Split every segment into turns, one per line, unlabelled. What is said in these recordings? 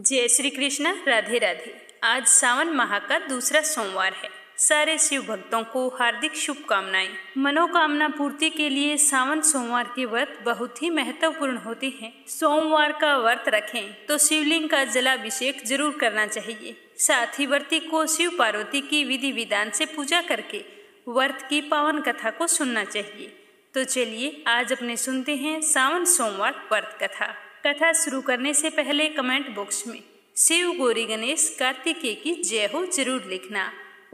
जय श्री कृष्ण, राधे राधे। आज सावन माह का दूसरा सोमवार है। सारे शिव भक्तों को हार्दिक शुभकामनाएं। मनोकामना पूर्ति के लिए सावन सोमवार के व्रत बहुत ही महत्वपूर्ण होते हैं। सोमवार का व्रत रखें तो शिवलिंग का जलाभिषेक जरूर करना चाहिए। साथ ही व्रती को शिव पार्वती की विधि विधान से पूजा करके व्रत की पावन कथा को सुनना चाहिए। तो चलिए आज अपने सुनते हैं सावन सोमवार व्रत कथा। कथा शुरू करने से पहले कमेंट बॉक्स में शिव गौरी गणेश कार्तिकेय की जय हो जरूर लिखना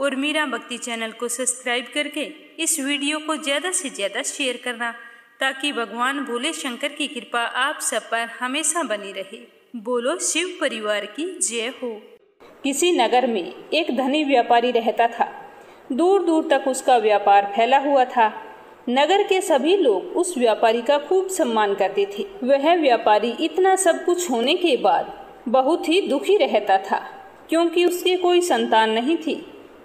और मीरा भक्ति चैनल को सब्सक्राइब करके इस वीडियो को ज़्यादा से ज़्यादा शेयर करना ताकि भगवान भोले शंकर की कृपा आप सब पर हमेशा बनी रहे। बोलो शिव परिवार की जय हो।
किसी नगर में एक धनी व्यापारी रहता था। दूर दूर तक उसका व्यापार फैला हुआ था। नगर के सभी लोग उस व्यापारी का खूब सम्मान करते थे। वह व्यापारी इतना सब कुछ होने के बाद बहुत ही दुखी रहता था, क्योंकि उसकी कोई संतान नहीं थी,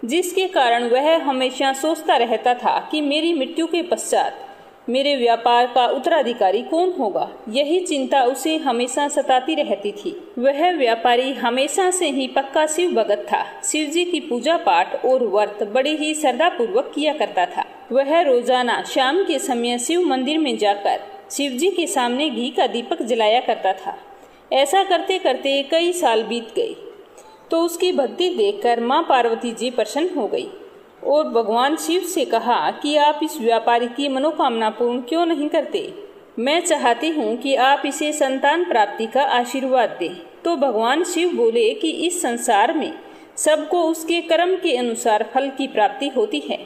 जिसके कारण वह हमेशा सोचता रहता था कि मेरी मृत्यु के पश्चात मेरे व्यापार का उत्तराधिकारी कौन होगा। यही चिंता उसे हमेशा सताती रहती थी। वह व्यापारी हमेशा से ही पक्का शिव भगत था। शिव जी की पूजा पाठ और व्रत बड़ी ही श्रद्धा पूर्वक किया करता था। वह रोजाना शाम के समय शिव मंदिर में जाकर शिव जी के सामने घी का दीपक जलाया करता था। ऐसा करते करते कई साल बीत गए तो उसकी भक्ति देखकर माँ पार्वती जी प्रसन्न हो गई और भगवान शिव से कहा कि आप इस व्यापारी की मनोकामना पूर्ण क्यों नहीं करते। मैं चाहती हूँ कि आप इसे संतान प्राप्ति का आशीर्वाद दें। तो भगवान शिव बोले कि इस संसार में सबको उसके कर्म के अनुसार फल की प्राप्ति होती है।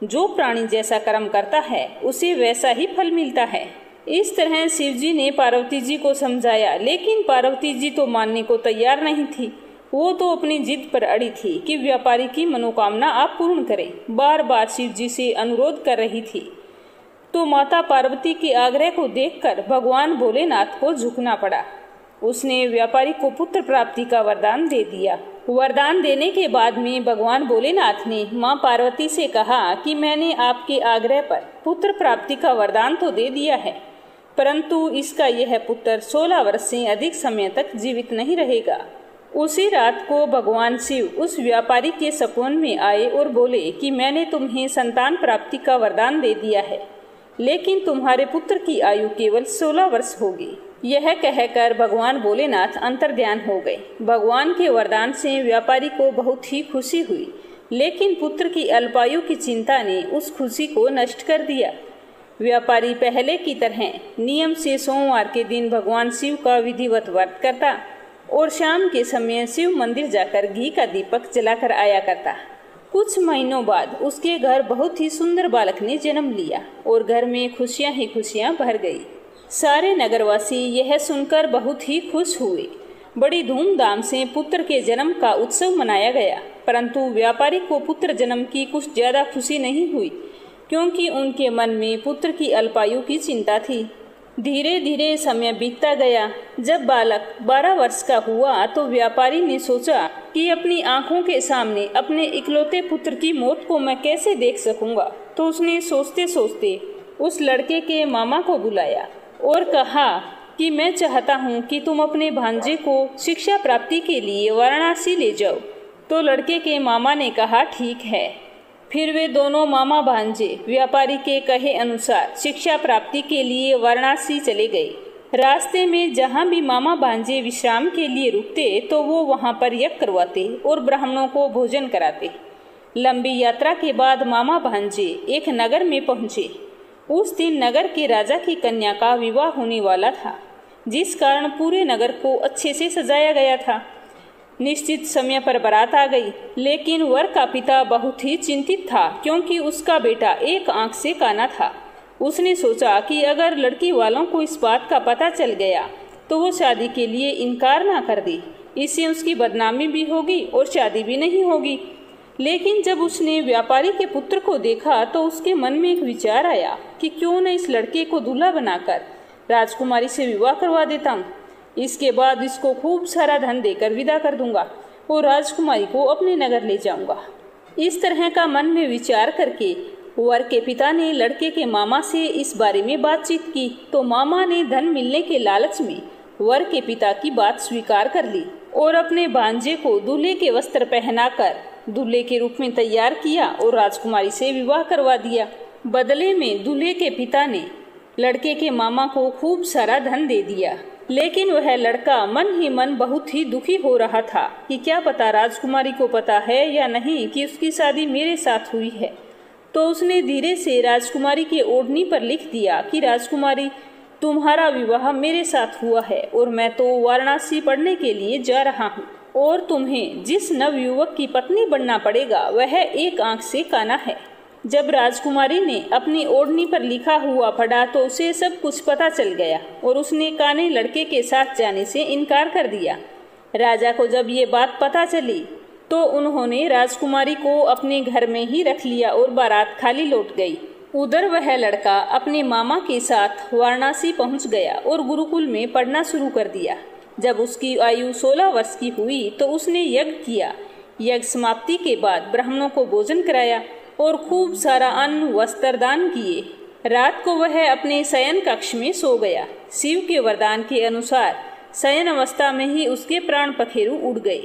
जो प्राणी जैसा कर्म करता है उसे वैसा ही फल मिलता है। इस तरह शिव जी ने पार्वती जी को समझाया, लेकिन पार्वती जी तो मानने को तैयार नहीं थी। वो तो अपनी जिद पर अड़ी थी कि व्यापारी की मनोकामना आप पूर्ण करें। बार बार शिव जी से अनुरोध कर रही थी। तो माता पार्वती के आग्रह को देखकर भगवान भोलेनाथ को झुकना पड़ा। उसने व्यापारी को पुत्र प्राप्ति का वरदान दे दिया। वरदान देने के बाद में भगवान भोलेनाथ ने माँ पार्वती से कहा कि मैंने आपके आग्रह पर पुत्र प्राप्ति का वरदान तो दे दिया है, परंतु इसका यह पुत्र 16 वर्ष से अधिक समय तक जीवित नहीं रहेगा। उसी रात को भगवान शिव उस व्यापारी के सपन में आए और बोले कि मैंने तुम्हें संतान प्राप्ति का वरदान दे दिया है, लेकिन तुम्हारे पुत्र की आयु केवल 16 वर्ष होगी। यह कहकर भगवान भोलेनाथ अंतर्ध्यान हो गए। भगवान के वरदान से व्यापारी को बहुत ही खुशी हुई, लेकिन पुत्र की अल्पायु की चिंता ने उस खुशी को नष्ट कर दिया। व्यापारी पहले की तरह नियम से सोमवार के दिन भगवान शिव का विधिवत व्रत करता और शाम के समय शिव मंदिर जाकर घी का दीपक जलाकर आया करता। कुछ महीनों बाद उसके घर बहुत ही सुंदर बालक ने जन्म लिया और घर में खुशियां ही खुशियां भर गई। सारे नगरवासी यह सुनकर बहुत ही खुश हुए। बड़ी धूमधाम से पुत्र के जन्म का उत्सव मनाया गया, परंतु व्यापारी को पुत्र जन्म की कुछ ज्यादा खुशी नहीं हुई, क्योंकि उनके मन में पुत्र की अल्पायु की चिंता थी। धीरे धीरे समय बीतता गया। जब बालक 12 वर्ष का हुआ तो व्यापारी ने सोचा कि अपनी आंखों के सामने अपने इकलौते पुत्र की मौत को मैं कैसे देख सकूंगा। तो उसने सोचते सोचते उस लड़के के मामा को बुलाया और कहा कि मैं चाहता हूं कि तुम अपने भांजे को शिक्षा प्राप्ति के लिए वाराणसी ले जाओ। तो लड़के के मामा ने कहा ठीक है। फिर वे दोनों मामा भांजे व्यापारी के कहे अनुसार शिक्षा प्राप्ति के लिए वाराणसी चले गए। रास्ते में जहाँ भी मामा भांजे विश्राम के लिए रुकते तो वो वहाँ पर यज्ञ करवाते और ब्राह्मणों को भोजन कराते। लंबी यात्रा के बाद मामा भांजे एक नगर में पहुँचे। उस दिन नगर के राजा की कन्या का विवाह होने वाला था, जिस कारण पूरे नगर को अच्छे से सजाया गया था। निश्चित समय पर बारात आ गई, लेकिन वर का पिता बहुत ही चिंतित था, क्योंकि उसका बेटा एक आंख से काना था। उसने सोचा कि अगर लड़की वालों को इस बात का पता चल गया तो वो शादी के लिए इनकार ना कर दे। इससे उसकी बदनामी भी होगी और शादी भी नहीं होगी। लेकिन जब उसने व्यापारी के पुत्र को देखा तो उसके मन में एक विचार आया कि क्यों न इस लड़के को दूल्हा बनाकर राजकुमारी से विवाह करवा देता हूँ। इसके बाद इसको खूब सारा धन देकर विदा कर दूंगा और राजकुमारी को अपने नगर ले जाऊंगा। इस तरह का मन में विचार करके वर के पिता ने लड़के के मामा से इस बारे में बातचीत की। तो मामा ने धन मिलने के लालच में वर के पिता की बात स्वीकार कर ली और अपने भांजे को दूल्हे के वस्त्र पहनाकर दूल्हे के रूप में तैयार किया और राजकुमारी से विवाह करवा दिया। बदले में दूल्हे के पिता ने लड़के के मामा को खूब सारा धन दे दिया, लेकिन वह लड़का मन ही मन बहुत ही दुखी हो रहा था कि क्या पता राजकुमारी को पता है या नहीं कि उसकी शादी मेरे साथ हुई है। तो उसने धीरे से राजकुमारी के ओढ़नी पर लिख दिया कि राजकुमारी, तुम्हारा विवाह मेरे साथ हुआ है और मैं तो वाराणसी पढ़ने के लिए जा रहा हूँ और तुम्हें जिस नवयुवक की पत्नी बनना पड़ेगा वह एक आंख से काना है। जब राजकुमारी ने अपनी ओढ़नी पर लिखा हुआ पढ़ा तो उसे सब कुछ पता चल गया और उसने काने लड़के के साथ जाने से इनकार कर दिया। राजा को जब ये बात पता चली तो उन्होंने राजकुमारी को अपने घर में ही रख लिया और बारात खाली लौट गई। उधर वह लड़का अपने मामा के साथ वाराणसी पहुंच गया और गुरुकुल में पढ़ना शुरू कर दिया। जब उसकी आयु 16 वर्ष की हुई तो उसने यज्ञ किया। यज्ञ समाप्ति के बाद ब्राह्मणों को भोजन कराया और खूब सारा अन्न वस्त्र दान किए। रात को वह अपने शयन कक्ष में सो गया। शिव के वरदान के अनुसार शयन अवस्था में ही उसके प्राण पखेरु उड़ गए।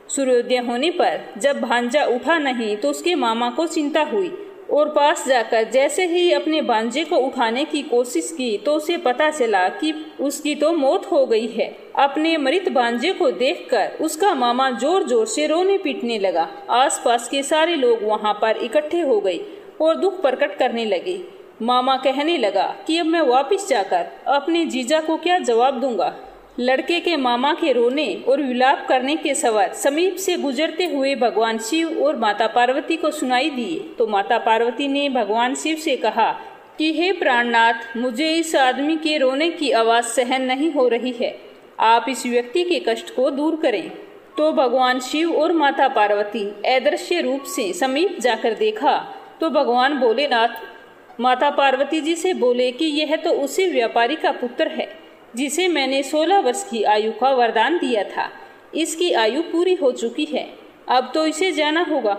सूर्योदय होने पर जब भांजा उठा नहीं तो उसके मामा को चिंता हुई और पास जाकर जैसे ही अपने भांजे को उठाने की कोशिश की तो उसे पता चला कि उसकी तो मौत हो गई है। अपने मृत भांजे को देखकर उसका मामा जोर जोर से रोने पीटने लगा। आसपास के सारे लोग वहां पर इकट्ठे हो गए और दुख प्रकट करने लगे। मामा कहने लगा कि अब मैं वापस जाकर अपने जीजा को क्या जवाब दूंगा। लड़के के मामा के रोने और विलाप करने के सवाल समीप से गुजरते हुए भगवान शिव और माता पार्वती को सुनाई दिए तो माता पार्वती ने भगवान शिव से कहा कि हे प्राणनाथ, मुझे इस आदमी के रोने की आवाज सहन नहीं हो रही है, आप इस व्यक्ति के कष्ट को दूर करें। तो भगवान शिव और माता पार्वती अदृश्य रूप से समीप जाकर देखा तो भगवान भोलेनाथ माता पार्वती जी से बोले कि यह तो उसी व्यापारी का पुत्र है जिसे मैंने 16 वर्ष की आयु का वरदान दिया था। इसकी आयु पूरी हो चुकी है, अब तो इसे जाना होगा।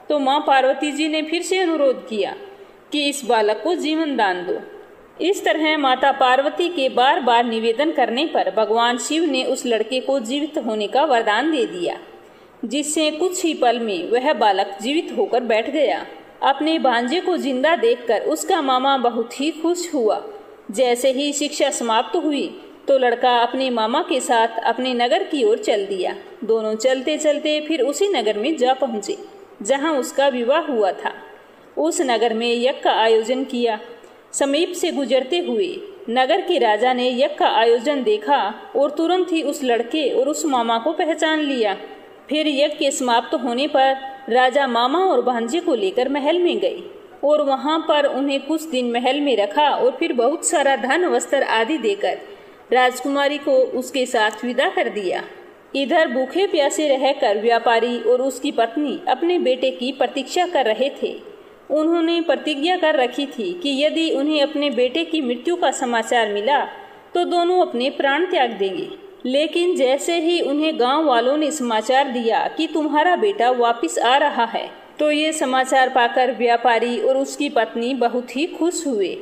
तो माँ पार्वती जी ने फिर से अनुरोध किया कि इस बालक को जीवन दान दो। इस तरह माता पार्वती के बार बार निवेदन करने पर भगवान शिव ने उस लड़के को जीवित होने का वरदान दे दिया, जिससे कुछ ही पल में वह बालक जीवित होकर बैठ गया। अपने भांजे को जिंदा देखकर उसका मामा बहुत ही खुश हुआ। जैसे ही शिक्षा समाप्त हुई तो लड़का अपने मामा के साथ अपने नगर की ओर चल दिया। दोनों चलते चलते फिर उसी नगर में जा पहुंचे जहां उसका विवाह हुआ था। उस नगर में यज्ञ का आयोजन किया। समीप से गुजरते हुए नगर के राजा ने यज्ञ का आयोजन देखा और तुरंत ही उस लड़के और उस मामा को पहचान लिया। फिर यज्ञ के समाप्त होने पर राजा मामा और भांजे को लेकर महल में गए और वहां पर उन्हें कुछ दिन महल में रखा और फिर बहुत सारा धन वस्त्र आदि देकर राजकुमारी को उसके साथ विदा कर दिया। इधर भूखे प्यासे रहकर व्यापारी और उसकी पत्नी अपने बेटे की प्रतीक्षा कर रहे थे। उन्होंने प्रतिज्ञा कर रखी थी कि यदि उन्हें अपने बेटे की मृत्यु का समाचार मिला तो दोनों अपने प्राण त्याग देंगे। लेकिन जैसे ही उन्हें गांव वालों ने समाचार दिया कि तुम्हारा बेटा वापस आ रहा है तो ये समाचार पाकर व्यापारी और उसकी पत्नी बहुत ही खुश हुए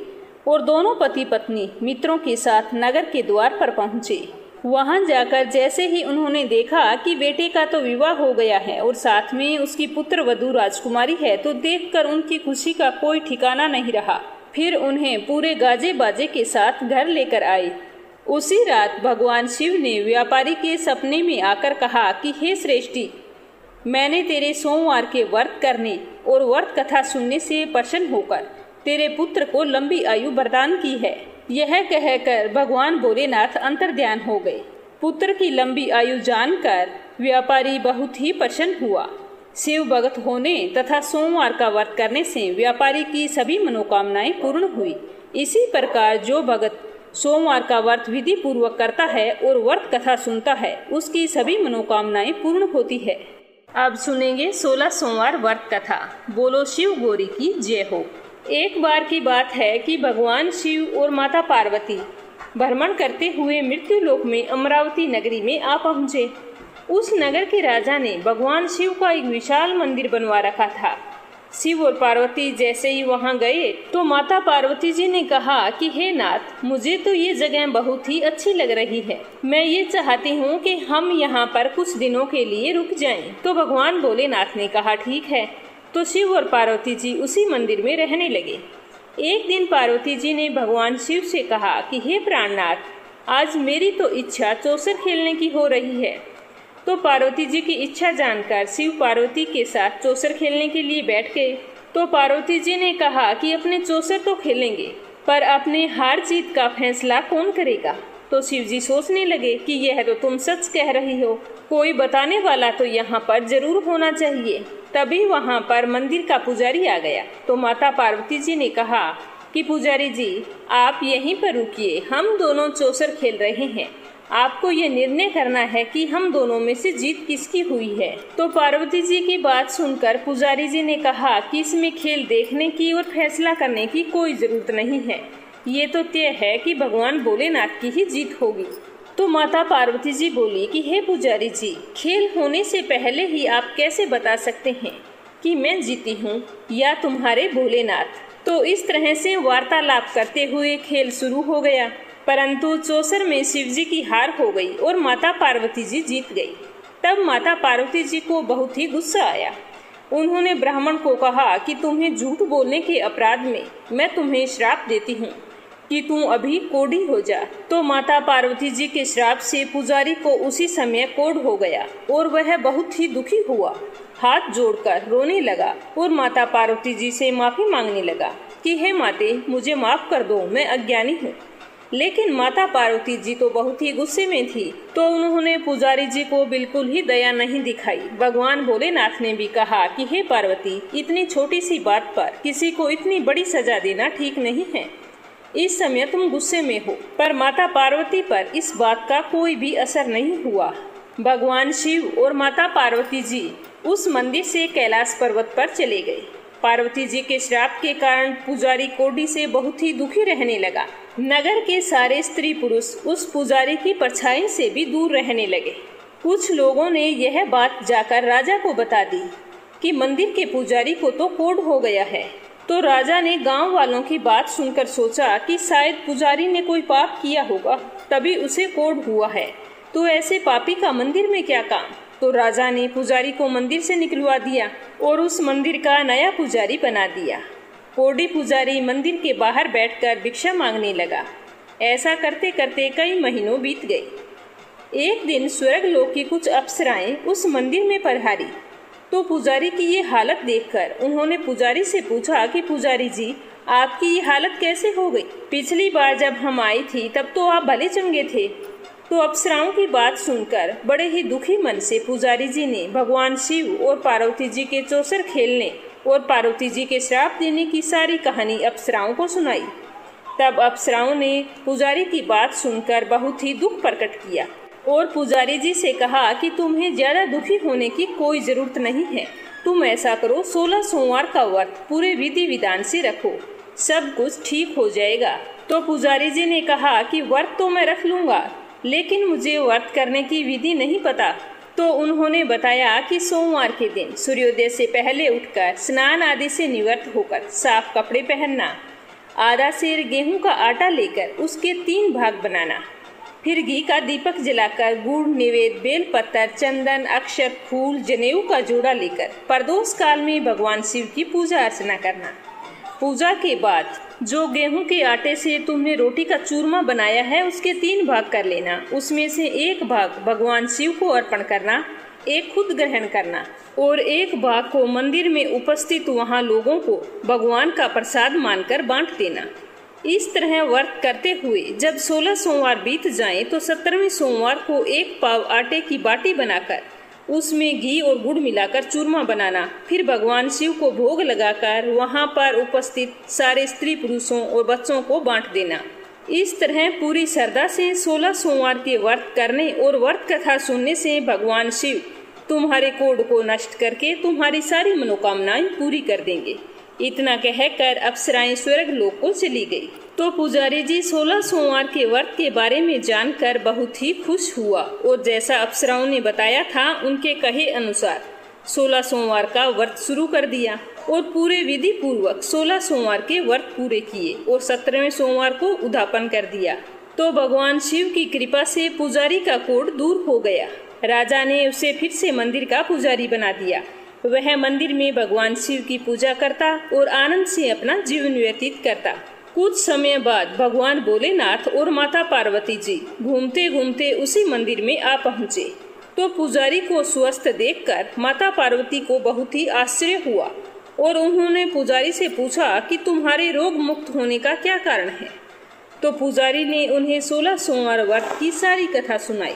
और दोनों पति पत्नी मित्रों के साथ नगर के द्वार पर पहुंचे। वहां जाकर जैसे ही उन्होंने देखा कि बेटे का तो विवाह हो गया है और साथ में उसकी पुत्र वधू राजकुमारी है तो देखकर उनकी खुशी का कोई ठिकाना नहीं रहा। फिर उन्हें पूरे गाजे बाजे के साथ घर लेकर आए। उसी रात भगवान शिव ने व्यापारी के सपने में आकर कहा कि हे श्रेष्ठी, मैंने तेरे सोमवार के व्रत करने और व्रत कथा सुनने से प्रसन्न होकर तेरे पुत्र को लंबी आयु वरदान की है। यह कहकर भगवान भोलेनाथ अंतर्ध्यान हो गए। पुत्र की लंबी आयु जानकर व्यापारी बहुत ही प्रसन्न हुआ। शिव भक्त होने तथा सोमवार का व्रत करने से व्यापारी की सभी मनोकामनाएं पूर्ण हुई। इसी प्रकार जो भक्त सोमवार का व्रत विधि पूर्वक करता है और व्रत कथा सुनता है उसकी सभी मनोकामनाएं पूर्ण होती है। अब सुनेंगे 16 सोमवार व्रत कथा। बोलो शिव गौरी की जय हो। एक बार की बात है कि भगवान शिव और माता पार्वती भ्रमण करते हुए मृत्यु लोक में अमरावती नगरी में आ पहुँचे। उस नगर के राजा ने भगवान शिव का एक विशाल मंदिर बनवा रखा था। शिव और पार्वती जैसे ही वहां गए तो माता पार्वती जी ने कहा कि हे नाथ, मुझे तो ये जगह बहुत ही अच्छी लग रही है। मैं ये चाहती हूँ कि हम यहाँ पर कुछ दिनों के लिए रुक जाएं। तो भगवान भोलेनाथ ने कहा ठीक है। तो शिव और पार्वती जी उसी मंदिर में रहने लगे। एक दिन पार्वती जी ने भगवान शिव से कहा कि हे प्राणनाथ, आज मेरी तो इच्छा चौसर खेलने की हो रही है। तो पार्वती जी की इच्छा जानकर शिव पार्वती के साथ चौसर खेलने के लिए बैठ गए। तो पार्वती जी ने कहा कि अपने चौसर तो खेलेंगे, पर अपने हार जीत का फैसला कौन करेगा। तो शिव जी सोचने लगे कि यह तो तुम सच कह रही हो, कोई बताने वाला तो यहाँ पर जरूर होना चाहिए। तभी वहाँ पर मंदिर का पुजारी आ गया। तो माता पार्वती जी ने कहा कि पुजारी जी, आप यहीं पर रुकिए, हम दोनों चौसर खेल रहे हैं। आपको ये निर्णय करना है कि हम दोनों में से जीत किसकी हुई है। तो पार्वती जी की बात सुनकर पुजारी जी ने कहा कि इसमें खेल देखने की और फैसला करने की कोई जरूरत नहीं है, ये तो तय है कि भगवान भोलेनाथ की ही जीत होगी। तो माता पार्वती जी बोली कि हे पुजारी जी, खेल होने से पहले ही आप कैसे बता सकते हैं कि मैं जीती हूँ या तुम्हारे भोलेनाथ। तो इस तरह से वार्तालाप करते हुए खेल शुरू हो गया, परंतु चौसर में शिव जी की हार हो गई और माता पार्वती जी जीत गई। तब माता पार्वती जी को बहुत ही गुस्सा आया। उन्होंने ब्राह्मण को कहा कि तुम्हें झूठ बोलने के अपराध में मैं तुम्हें श्राप देती हूँ कि तू अभी कोढ़ी हो जा। तो माता पार्वती जी के श्राप से पुजारी को उसी समय कोढ़ हो गया और वह बहुत ही दुखी हुआ, हाथ जोड़कर रोने लगा और माता पार्वती जी से माफी मांगने लगा कि हे माते, मुझे माफ कर दो, मैं अज्ञानी हूँ। लेकिन माता पार्वती जी तो बहुत ही गुस्से में थी, तो उन्होंने पुजारी जी को बिल्कुल ही दया नहीं दिखाई। भगवान भोलेनाथ ने भी कहा कि हे पार्वती, इतनी छोटी सी बात पर किसी को इतनी बड़ी सजा देना ठीक नहीं है। इस समय तुम गुस्से में हो, पर माता पार्वती पर इस बात का कोई भी असर नहीं हुआ। भगवान शिव और माता पार्वती जी उस मंदिर से कैलाश पर्वत पर चले गए। पार्वती जी के श्राप के कारण पुजारी कोढ़ी से बहुत ही दुखी रहने लगा। नगर के सारे स्त्री पुरुष उस पुजारी की परछाई से भी दूर रहने लगे। कुछ लोगों ने यह बात जाकर राजा को बता दी कि मंदिर के पुजारी को तो कोढ़ हो गया है। तो राजा ने गांव वालों की बात सुनकर सोचा कि शायद पुजारी ने कोई पाप किया होगा, तभी उसे कोढ़ हुआ है। तो ऐसे पापी का मंदिर में क्या काम। तो राजा ने पुजारी को मंदिर से निकलवा दिया और उस मंदिर का नया पुजारी बना दिया। कोढ़ी पुजारी मंदिर के बाहर बैठकर भिक्षा मांगने लगा। ऐसा करते करते कई महीनों बीत गए। एक दिन स्वर्ग लोक की कुछ अप्सराएं उस मंदिर में पधारी। तो पुजारी की ये हालत देखकर उन्होंने पुजारी से पूछा कि पुजारी जी, आपकी ये हालत कैसे हो गई? पिछली बार जब हम आई थी तब तो आप भले चंगे थे। तो अप्सराओं की बात सुनकर बड़े ही दुखी मन से पुजारी जी ने भगवान शिव और पार्वती जी के चौसर खेलने और पार्वती जी के श्राप देने की सारी कहानी अप्सराओं को सुनाई। तब अप्सराओं ने पुजारी की बात सुनकर बहुत ही दुख प्रकट किया और पुजारी जी से कहा कि तुम्हें ज्यादा दुखी होने की कोई जरूरत नहीं है। तुम ऐसा करो, 16 सोमवार का व्रत पूरे विधि विधान से रखो, सब कुछ ठीक हो जाएगा। तो पुजारी जी ने कहा कि व्रत तो मैं रख लूंगा, लेकिन मुझे व्रत करने की विधि नहीं पता। तो उन्होंने बताया कि सोमवार के दिन सूर्योदय से पहले उठकर स्नान आदि से निवृत्त होकर साफ कपड़े पहनना, आधा सेर गेहूं का आटा लेकर उसके 3 भाग बनाना, फिर घी का दीपक जलाकर गुड़ निवेद, बेल पत्तर, चंदन, अक्षत, फूल, जनेऊ का जोड़ा लेकर प्रदोष काल में भगवान शिव की पूजा अर्चना करना। पूजा के बाद जो गेहूं के आटे से तुमने रोटी का चूरमा बनाया है उसके 3 भाग कर लेना। उसमें से 1 भाग भगवान शिव को अर्पण करना, 1 खुद ग्रहण करना और 1 भाग को मंदिर में उपस्थित वहां लोगों को भगवान का प्रसाद मानकर बांट देना। इस तरह व्रत करते हुए जब 16 सोमवार बीत जाएं तो 17वें सोमवार को 1 पाव आटे की बाटी बनाकर उसमें घी और गुड़ मिलाकर चूरमा बनाना, फिर भगवान शिव को भोग लगाकर वहां पर उपस्थित सारे स्त्री पुरुषों और बच्चों को बांट देना। इस तरह पूरी श्रद्धा से 16 सोमवार के व्रत करने और व्रत कथा सुनने से भगवान शिव तुम्हारे कोढ़ को नष्ट करके तुम्हारी सारी मनोकामनाएं पूरी कर देंगे। इतना कहकर अप्सराएं स्वर्ग लोक को चली गई। तो पुजारी जी 16 सोमवार के व्रत के बारे में जानकर बहुत ही खुश हुआ और जैसा अप्सराओं ने बताया था उनके कहे अनुसार 16 सोमवार का व्रत शुरू कर दिया और पूरे विधि पूर्वक 16 सोमवार के व्रत पूरे किए और 17वें सोमवार को उद्यापन कर दिया। तो भगवान शिव की कृपा से पुजारी का कोढ़ दूर हो गया। राजा ने उसे फिर से मंदिर का पुजारी बना दिया। वह मंदिर में भगवान शिव की पूजा करता और आनंद से अपना जीवन व्यतीत करता। कुछ समय बाद भगवान भोलेनाथ और माता पार्वती जी घूमते घूमते उसी मंदिर में आ पहुँचे। तो पुजारी को स्वस्थ देखकर माता पार्वती को बहुत ही आश्चर्य हुआ और उन्होंने पुजारी से पूछा कि तुम्हारे रोग मुक्त होने का क्या कारण है। तो पुजारी ने उन्हें 16 सोमवार व्रत की सारी कथा सुनाई।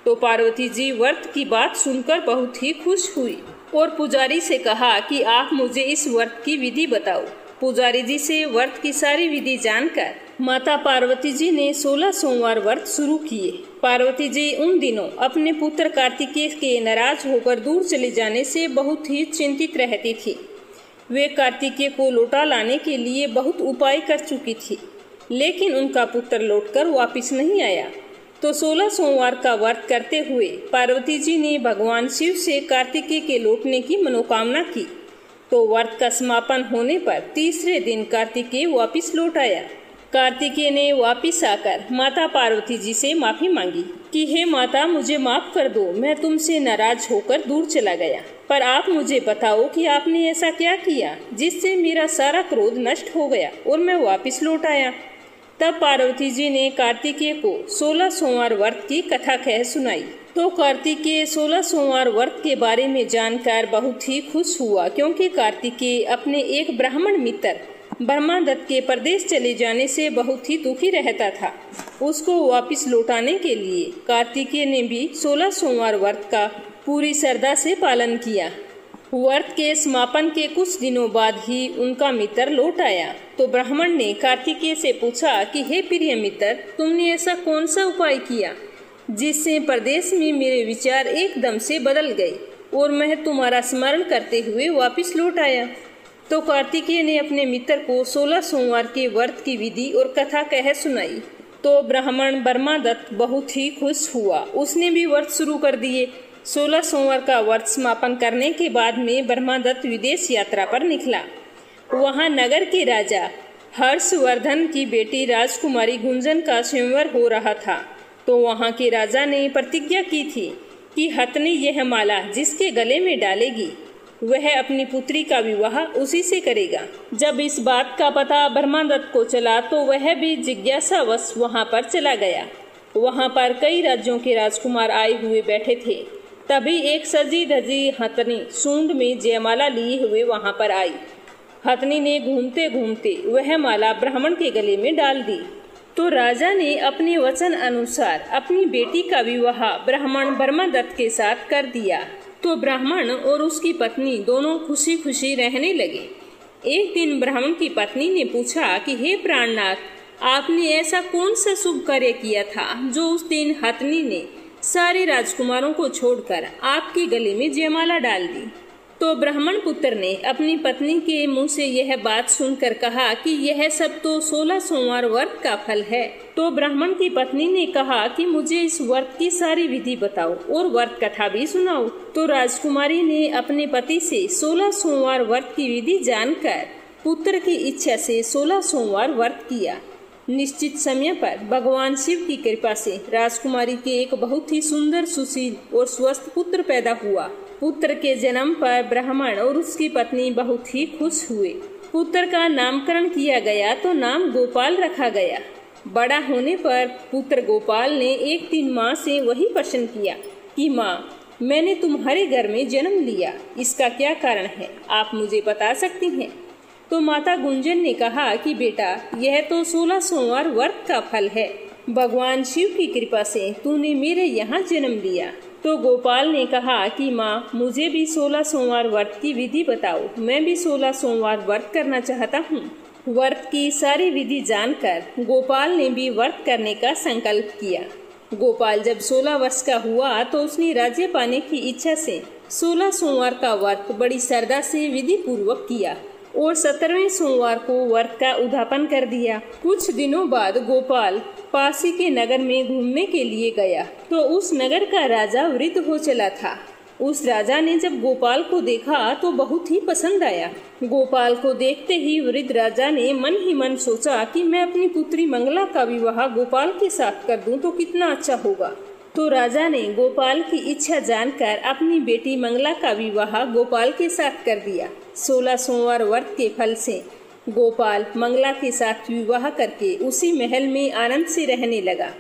तो पार्वती जी व्रत की बात सुनकर बहुत ही खुश हुई और पुजारी से कहा कि आप मुझे इस व्रत की विधि बताओ। पुजारी जी से व्रत की सारी विधि जानकर माता पार्वती जी ने 16 सोमवार व्रत शुरू किए। पार्वती जी उन दिनों अपने पुत्र कार्तिकेय के नाराज होकर दूर चले जाने से बहुत ही चिंतित रहती थी। वे कार्तिकेय को लौटा लाने के लिए बहुत उपाय कर चुकी थी, लेकिन उनका पुत्र लौटकर वापस नहीं आया। तो 16 सोमवार का व्रत करते हुए पार्वती जी ने भगवान शिव से कार्तिकेय के लौटने की मनोकामना की। तो व्रत का समापन होने पर तीसरे दिन कार्तिकेय वापस लौट आया। कार्तिकेय ने वापस आकर माता पार्वती जी से माफी मांगी कि हे माता, मुझे माफ कर दो, मैं तुमसे नाराज होकर दूर चला गया। पर आप मुझे बताओ कि आपने ऐसा क्या किया जिससे मेरा सारा क्रोध नष्ट हो गया और मैं वापस लौट आया। तब पार्वती जी ने कार्तिकेय को 16 सोमवार व्रत की कथा कह सुनाई। तो कार्तिकेय 16 सोमवार व्रत के बारे में जानकर बहुत ही खुश हुआ, क्योंकि कार्तिकेय अपने एक ब्राह्मण मित्र ब्रह्मादत्त के प्रदेश चले जाने से बहुत ही दुखी रहता था। उसको वापस लौटाने के लिए कार्तिकेय ने भी 16 सोमवार व्रत का पूरी श्रद्धा से पालन किया। व्रत के समापन के कुछ दिनों बाद ही उनका मित्र लौट आया। तो ब्राह्मण ने कार्तिकेय से पूछा कि हे प्रिय मित्र, तुमने ऐसा कौन सा उपाय किया जिससे प्रदेश में मेरे विचार एकदम से बदल गए और मैं तुम्हारा स्मरण करते हुए वापस लौट आया। तो कार्तिकेय ने अपने मित्र को 16 सोमवार के व्रत की विधि और कथा कह सुनाई। तो ब्राह्मण ब्रह्मादत्त बहुत ही खुश हुआ। उसने भी व्रत शुरू कर दिए। 16 सोमवार का व्रत समापन करने के बाद में ब्रह्मादत्त विदेश यात्रा पर निकला। वहां नगर के राजा हर्षवर्धन की बेटी राजकुमारी गुंजन का स्वयंवर हो रहा था। तो वहां के राजा ने प्रतिज्ञा की थी कि हथनी यह माला जिसके गले में डालेगी वह अपनी पुत्री का विवाह उसी से करेगा। जब इस बात का पता ब्रह्मादत्त को चला तो वह भी जिज्ञासावश वहां पर चला गया। वहां पर कई राज्यों के राजकुमार आए हुए बैठे थे। तभी एक सजी धजी हथनी सूंड में जयमाला लिए हुए वहां पर आई। हथनी ने घूमते घूमते वह माला ब्राह्मण के गले में डाल दी। तो राजा ने अपने वचन अनुसार अपनी बेटी का विवाह ब्राह्मण ब्रह्मादत्त के साथ कर दिया। तो ब्राह्मण और उसकी पत्नी दोनों खुशी खुशी रहने लगे। एक दिन ब्राह्मण की पत्नी ने पूछा कि हे प्राणनाथ, आपने ऐसा कौन सा शुभ कार्य किया था जो उस दिन हथनी ने सारे राजकुमारों को छोड़कर आपके गले में जयमाला डाल दी। तो ब्राह्मण पुत्र ने अपनी पत्नी के मुंह से यह बात सुनकर कहा कि यह सब तो 16 सोमवार व्रत का फल है। तो ब्राह्मण की पत्नी ने कहा कि मुझे इस व्रत की सारी विधि बताओ और व्रत कथा भी सुनाओ। तो राजकुमारी ने अपने पति से 16 सोमवार व्रत की विधि जानकर पुत्र की इच्छा से 16 सोमवार व्रत किया। निश्चित समय पर भगवान शिव की कृपा से राजकुमारी के एक बहुत ही सुंदर, सुशील और स्वस्थ पुत्र पैदा हुआ। पुत्र के जन्म पर ब्राह्मण और उसकी पत्नी बहुत ही खुश हुए। पुत्र का नामकरण किया गया तो नाम गोपाल रखा गया। बड़ा होने पर पुत्र गोपाल ने एक दिन माँ से वही प्रश्न किया कि माँ, मैंने तुम्हारे घर में जन्म लिया, इसका क्या कारण है, आप मुझे बता सकती हैं? तो माता गुंजन ने कहा कि बेटा, यह तो 16 सोमवार व्रत का फल है। भगवान शिव की कृपा से तूने मेरे यहाँ जन्म लिया। तो गोपाल ने कहा कि माँ, मुझे भी 16 सोमवार व्रत की विधि बताओ, मैं भी 16 सोमवार व्रत करना चाहता हूँ। व्रत की सारी विधि जानकर गोपाल ने भी व्रत करने का संकल्प किया। गोपाल जब 16 वर्ष का हुआ तो उसने राज्य पाने की इच्छा से 16 सोमवार का व्रत बड़ी श्रद्धा से विधि पूर्वक किया और 17वें सोमवार को व्रत का उद्यापन कर दिया। कुछ दिनों बाद गोपाल पासी के नगर में घूमने के लिए गया तो उस नगर का राजा वृद्ध हो चला था। उस राजा ने जब गोपाल को देखा तो बहुत ही पसंद आया। गोपाल को देखते ही वृद्ध राजा ने मन ही मन सोचा कि मैं अपनी पुत्री मंगला का विवाह गोपाल के साथ कर दूं तो कितना अच्छा होगा। तो राजा ने गोपाल की इच्छा जानकर अपनी बेटी मंगला का विवाह गोपाल के साथ कर दिया। 16 सोमवार व्रत के फल से गोपाल मंगला के साथ विवाह करके उसी महल में आनंद से रहने लगा।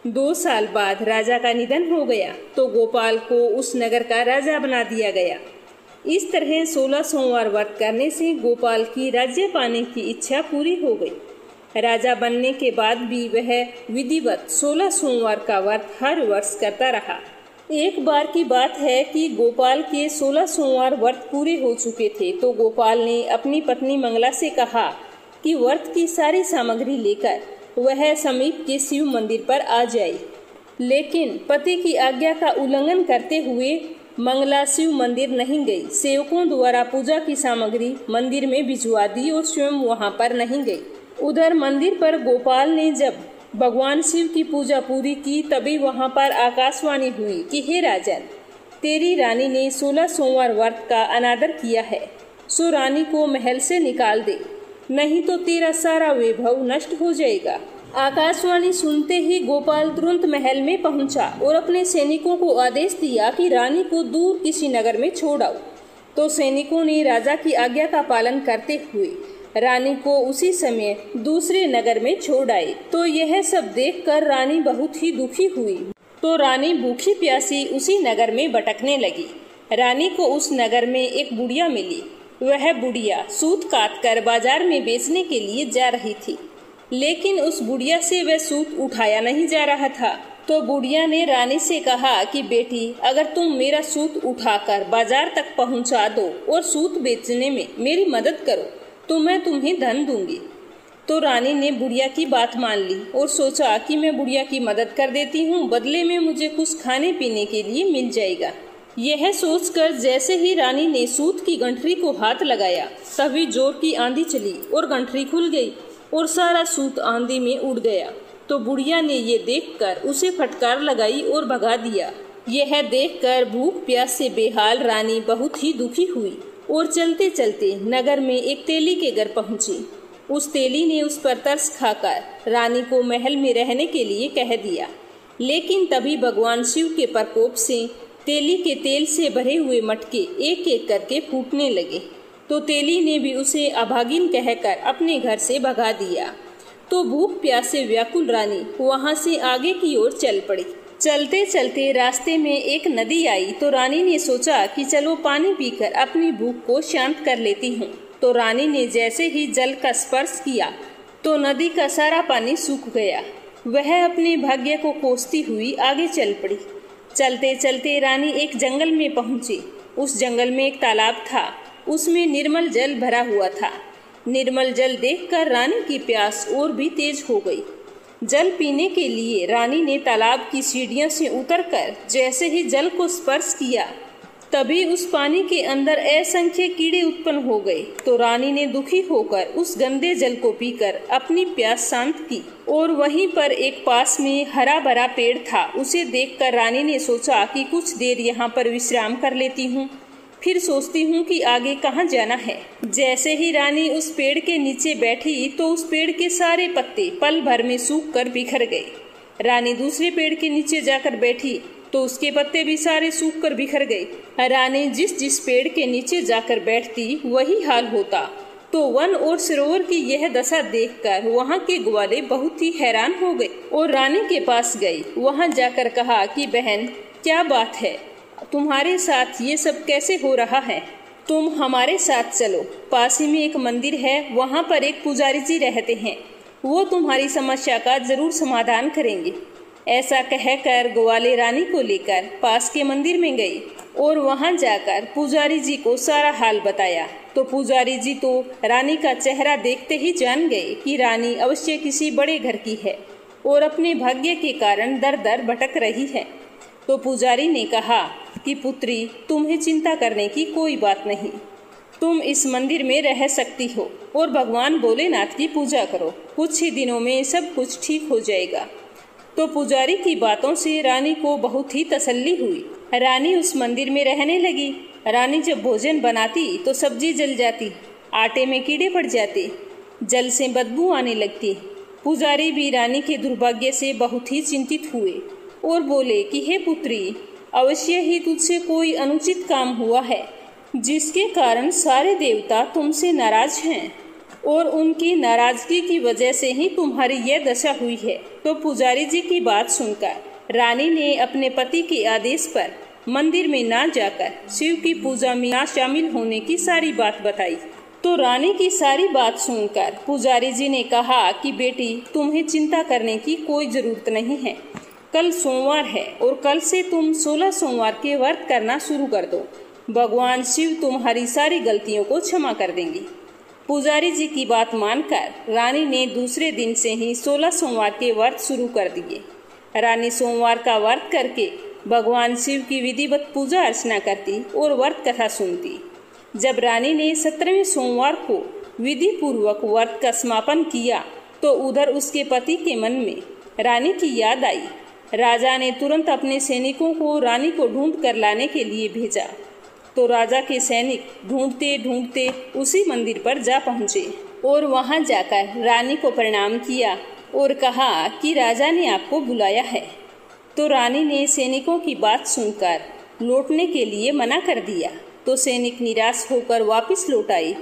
2 साल बाद राजा का निधन हो गया तो गोपाल को उस नगर का राजा बना दिया गया। इस तरह 16 सोमवार व्रत करने से गोपाल की राज्य पाने की इच्छा पूरी हो गई। राजा बनने के बाद भी वह विधिवत 16 सोमवार का व्रत हर वर्ष करता रहा। एक बार की बात है कि गोपाल के 16 सोमवार व्रत पूरे हो चुके थे तो गोपाल ने अपनी पत्नी मंगला से कहा कि व्रत की सारी सामग्री लेकर वह समीप के शिव मंदिर पर आ जाए। लेकिन पति की आज्ञा का उल्लंघन करते हुए मंगला शिव मंदिर नहीं गई। सेवकों द्वारा पूजा की सामग्री मंदिर में भिजवा दी और स्वयं वहां पर नहीं गई। उधर मंदिर पर गोपाल ने जब भगवान शिव की पूजा पूरी की तभी वहां पर आकाशवाणी हुई कि हे राजन, तेरी रानी ने 16 सोमवार व्रत का अनादर किया है, सो रानी को महल से निकाल दे, नहीं तो तेरा सारा वैभव नष्ट हो जाएगा। आकाशवाणी सुनते ही गोपाल तुरंत महल में पहुंचा और अपने सैनिकों को आदेश दिया कि रानी को दूर किसी नगर में छोड़ आओ। तो सैनिकों ने राजा की आज्ञा का पालन करते हुए रानी को उसी समय दूसरे नगर में छोड़ आए। तो यह सब देखकर रानी बहुत ही दुखी हुई। तो रानी भूखी प्यासी उसी नगर में भटकने लगी। रानी को उस नगर में एक बुढ़िया मिली। वह बुढ़िया सूत काट कर बाजार में बेचने के लिए जा रही थी, लेकिन उस बुढ़िया से वह सूत उठाया नहीं जा रहा था। तो बुढ़िया ने रानी से कहा कि बेटी, अगर तुम मेरा सूत उठाकर बाजार तक पहुंचा दो और सूत बेचने में मेरी मदद करो तो मैं तुम्हें धन दूंगी। तो रानी ने बुढ़िया की बात मान ली और सोचा कि मैं बुढ़िया की मदद कर देती हूँ, बदले में मुझे कुछ खाने पीने के लिए मिल जाएगा। यह सोचकर जैसे ही रानी ने सूत की गंठरी को हाथ लगाया तभी जोर की आंधी चली और गंठरी खुल गई और सारा सूत आंधी में उड़ गया। तो बुढ़िया ने ये देखकर उसे फटकार लगाई और भगा दिया। यह देखकर भूख प्यास से बेहाल रानी बहुत ही दुखी हुई और चलते चलते नगर में एक तेली के घर पहुंची। उस तेली ने उस पर तरस खाकर रानी को महल में रहने के लिए कह दिया, लेकिन तभी भगवान शिव के प्रकोप से तेली के तेल से भरे हुए मटके एक एक करके फूटने लगे। तो तेली ने भी उसे अभागिन कहकर अपने घर से भगा दिया। तो भूख प्यास से व्याकुल रानी वहां से आगे की ओर चल पड़ी। चलते चलते रास्ते में एक नदी आई तो रानी ने सोचा कि चलो पानी पीकर अपनी भूख को शांत कर लेती हूँ। तो रानी ने जैसे ही जल का स्पर्श किया तो नदी का सारा पानी सूख गया। वह अपने भाग्य को कोसती हुई आगे चल पड़ी। चलते चलते रानी एक जंगल में पहुंची। उस जंगल में एक तालाब था, उसमें निर्मल जल भरा हुआ था। निर्मल जल देखकर रानी की प्यास और भी तेज हो गई। जल पीने के लिए रानी ने तालाब की सीढ़ियों से उतरकर जैसे ही जल को स्पर्श किया तभी उस पानी के अंदर असंख्य कीड़े उत्पन्न हो गए। तो रानी ने दुखी होकर उस गंदे जल को पीकर अपनी प्यास शांत की। और वहीं पर एक पास में हरा भरा पेड़ था। उसे देखकर रानी ने सोचा कि कुछ देर यहाँ पर विश्राम कर लेती हूँ, फिर सोचती हूँ कि आगे कहाँ जाना है। जैसे ही रानी उस पेड़ के नीचे बैठी तो उस पेड़ के सारे पत्ते पल भर में सूख कर बिखर गए। रानी दूसरे पेड़ के नीचे जाकर बैठी तो उसके पत्ते भी सारे सूख कर बिखर गए। रानी जिस जिस पेड़ के नीचे जाकर बैठती वही हाल होता। तो वन और सरोवर की यह दशा देखकर वहाँ के ग्वाले बहुत ही हैरान हो गए और रानी के पास गए। वहाँ जाकर कहा कि बहन, क्या बात है, तुम्हारे साथ ये सब कैसे हो रहा है? तुम हमारे साथ चलो, पास ही में एक मंदिर है, वहाँ पर एक पुजारी जी रहते हैं, वो तुम्हारी समस्या का जरूर समाधान करेंगे। ऐसा कहकर ग्वाले रानी को लेकर पास के मंदिर में गई और वहां जाकर पुजारी जी को सारा हाल बताया। तो पुजारी जी तो रानी का चेहरा देखते ही जान गए कि रानी अवश्य किसी बड़े घर की है और अपने भाग्य के कारण दर दर भटक रही है। तो पुजारी ने कहा कि पुत्री, तुम्हें चिंता करने की कोई बात नहीं, तुम इस मंदिर में रह सकती हो और भगवान भोलेनाथ की पूजा करो, कुछ ही दिनों में सब कुछ ठीक हो जाएगा। तो पुजारी की बातों से रानी को बहुत ही तसल्ली हुई। रानी उस मंदिर में रहने लगी। रानी जब भोजन बनाती तो सब्जी जल जाती, आटे में कीड़े पड़ जाते, जल से बदबू आने लगती। पुजारी भी रानी के दुर्भाग्य से बहुत ही चिंतित हुए और बोले कि हे पुत्री, अवश्य ही तुझसे कोई अनुचित काम हुआ है, जिसके कारण सारे देवता तुमसे नाराज हैं और उनकी नाराजगी की वजह से ही तुम्हारी यह दशा हुई है। तो पुजारी जी की बात सुनकर रानी ने अपने पति के आदेश पर मंदिर में ना जाकर शिव की पूजा में ना शामिल होने की सारी बात बताई। तो रानी की सारी बात सुनकर पुजारी जी ने कहा कि बेटी, तुम्हें चिंता करने की कोई जरूरत नहीं है। कल सोमवार है और कल से तुम 16 सोमवार के व्रत करना शुरू कर दो। भगवान शिव तुम्हारी सारी गलतियों को क्षमा कर देंगे। पुजारी जी की बात मानकर रानी ने दूसरे दिन से ही 16 सोमवार के व्रत शुरू कर दिए। रानी सोमवार का व्रत करके भगवान शिव की विधिवत पूजा अर्चना करती और व्रत कथा सुनती। जब रानी ने 17वें सोमवार को विधि पूर्वक व्रत का समापन किया तो उधर उसके पति के मन में रानी की याद आई। राजा ने तुरंत अपने सैनिकों को रानी को ढूंढ कर लाने के लिए भेजा। तो राजा के सैनिक ढूंढते ढूंढते उसी मंदिर पर जा पहुंचे और वहां जाकर रानी को प्रणाम किया और कहा कि राजा ने आपको बुलाया है। तो रानी ने सैनिकों की बात सुनकर लौटने के लिए मना कर दिया। तो सैनिक निराश होकर वापस लौट आए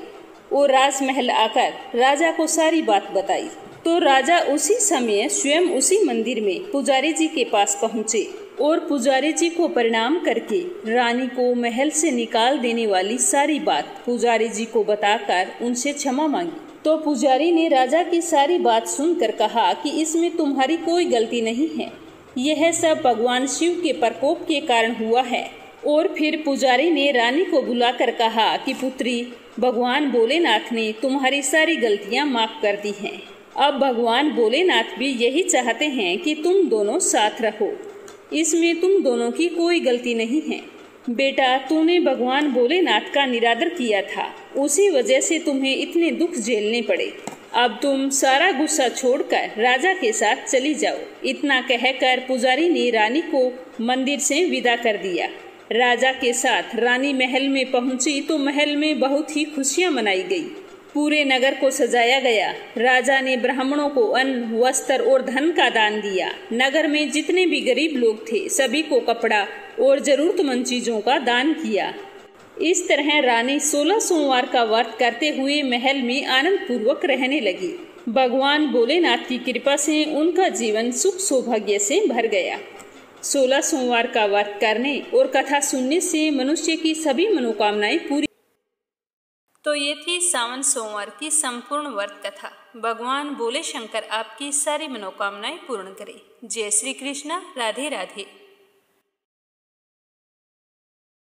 और राजमहल आकर राजा को सारी बात बताई। तो राजा उसी समय स्वयं उसी मंदिर में पुजारी जी के पास पहुंचे और पुजारी जी को प्रणाम करके रानी को महल से निकाल देने वाली सारी बात पुजारी जी को बताकर उनसे क्षमा मांगी। तो पुजारी ने राजा की सारी बात सुनकर कहा कि इसमें तुम्हारी कोई गलती नहीं है, यह सब भगवान शिव के प्रकोप के कारण हुआ है। और फिर पुजारी ने रानी को बुलाकर कहा कि पुत्री, भगवान भोलेनाथ ने तुम्हारी सारी गलतियां माफ कर दी हैं। अब भगवान भोलेनाथ भी यही चाहते हैं कि तुम दोनों साथ रहो, इसमें तुम दोनों की कोई गलती नहीं है। बेटा, तूने भगवान भोलेनाथ का निरादर किया था, उसी वजह से तुम्हें इतने दुख झेलने पड़े। अब तुम सारा गुस्सा छोड़कर राजा के साथ चली जाओ। इतना कहकर पुजारी ने रानी को मंदिर से विदा कर दिया। राजा के साथ रानी महल में पहुंची तो महल में बहुत ही खुशियां मनाई गई। पूरे नगर को सजाया गया। राजा ने ब्राह्मणों को अन्न, वस्त्र और धन का दान दिया। नगर में जितने भी गरीब लोग थे सभी को कपड़ा और जरूरतमंद चीजों का दान किया। इस तरह रानी 16 सोमवार का व्रत करते हुए महल में आनंद पूर्वक रहने लगी। भगवान भोलेनाथ की कृपा से उनका जीवन सुख सौभाग्य से भर गया। 16 सोमवार का व्रत करने और कथा सुनने से मनुष्य की सभी मनोकामनाएं पूरी।
तो ये थी सावन सोमवार की संपूर्ण व्रत कथा। भगवान भोले शंकर आपकी सारी मनोकामनाएं पूर्ण करे। जय श्री कृष्णा। राधे राधे।